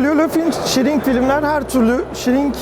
Polyolefin shrink filmler her türlü shrink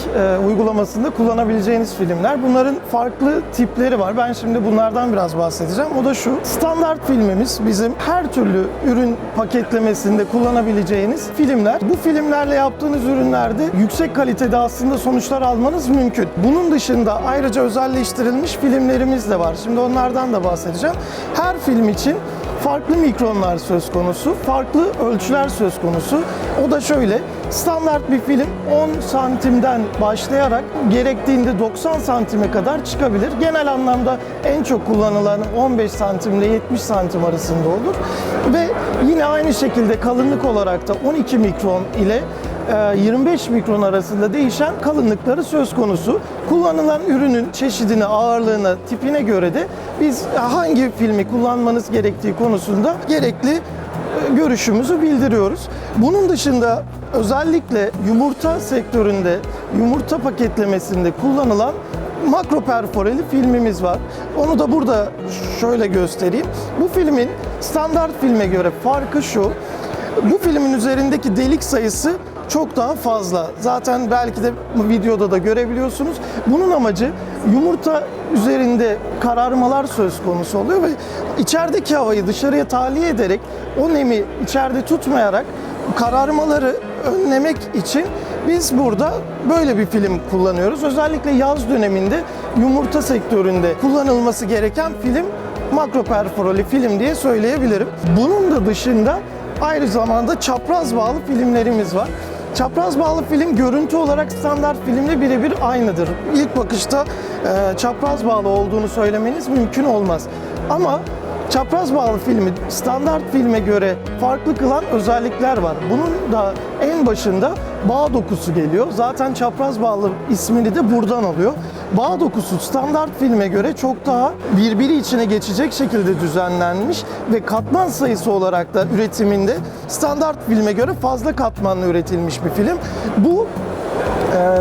uygulamasında kullanabileceğiniz filmler. Bunların farklı tipleri var. Ben şimdi bunlardan biraz bahsedeceğim. O da şu. Standart filmimiz bizim her türlü ürün paketlemesinde kullanabileceğiniz filmler. Bu filmlerle yaptığınız ürünlerde yüksek kalitede aslında sonuçlar almanız mümkün. Bunun dışında ayrıca özelleştirilmiş filmlerimiz de var. Şimdi onlardan da bahsedeceğim. Her film için farklı mikronlar söz konusu, farklı ölçüler söz konusu. O da şöyle, standart bir film 10 santimden başlayarak gerektiğinde 90 santime kadar çıkabilir. Genel anlamda en çok kullanılan 15 santim ile 70 santim arasında olur. Ve yine aynı şekilde kalınlık olarak da 12 mikron ile 25 mikron arasında değişen kalınlıkları söz konusu. Kullanılan ürünün çeşidine, ağırlığına, tipine göre de biz hangi filmi kullanmanız gerektiği konusunda gerekli görüşümüzü bildiriyoruz. Bunun dışında özellikle yumurta sektöründe, yumurta paketlemesinde kullanılan makro perforeli filmimiz var. Onu da burada şöyle göstereyim. Bu filmin standart filme göre farkı şu. Bu filmin üzerindeki delik sayısı çok daha fazla. Zaten belki de videoda da görebiliyorsunuz. Bunun amacı yumurta üzerinde kararmalar söz konusu oluyor ve içerideki havayı dışarıya tahliye ederek o nemi içeride tutmayarak kararmaları önlemek için biz burada böyle bir film kullanıyoruz. Özellikle yaz döneminde yumurta sektöründe kullanılması gereken film makro perforeli film diye söyleyebilirim. Bunun da dışında aynı zamanda çapraz bağlı filmlerimiz var. Çapraz bağlı film görüntü olarak standart filmle birebir aynıdır. İlk bakışta çapraz bağlı olduğunu söylemeniz mümkün olmaz. Ama çapraz bağlı filmi standart filme göre farklı kılan özellikler var. Bunun da en başında bağ dokusu geliyor. Zaten çapraz bağlı ismini de buradan alıyor. Bağ dokusu standart filme göre çok daha birbiri içine geçecek şekilde düzenlenmiş ve katman sayısı olarak da üretiminde standart filme göre fazla katmanlı üretilmiş bir film. Bu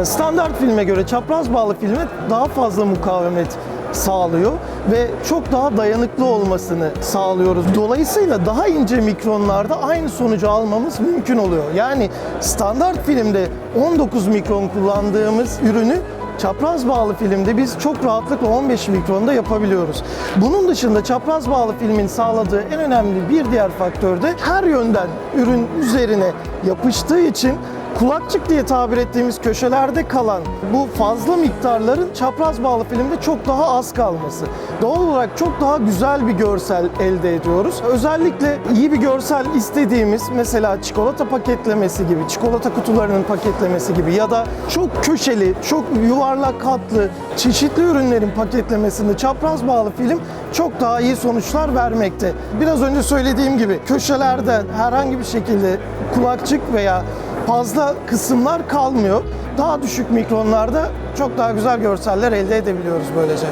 standart filme göre çapraz bağlı filme daha fazla mukavemet sağlıyor ve çok daha dayanıklı olmasını sağlıyoruz. Dolayısıyla daha ince mikronlarda aynı sonucu almamız mümkün oluyor. Yani standart filmde 19 mikron kullandığımız ürünü çapraz bağlı filmde biz çok rahatlıkla 15 mikronda yapabiliyoruz. Bunun dışında çapraz bağlı filmin sağladığı en önemli bir diğer faktör de her yönden ürün üzerine yapıştığı için kulakçık diye tabir ettiğimiz köşelerde kalan bu fazla miktarların çapraz bağlı filmde çok daha az kalması. Doğal olarak çok daha güzel bir görsel elde ediyoruz. Özellikle iyi bir görsel istediğimiz mesela çikolata paketlemesi gibi, çikolata kutularının paketlemesi gibi ya da çok köşeli, çok yuvarlak hatlı, çeşitli ürünlerin paketlemesinde çapraz bağlı film çok daha iyi sonuçlar vermekte. Biraz önce söylediğim gibi köşelerden herhangi bir şekilde kulakçık veya fazla kısımlar kalmıyor. Daha düşük mikronlarda çok daha güzel görseller elde edebiliyoruz böylece.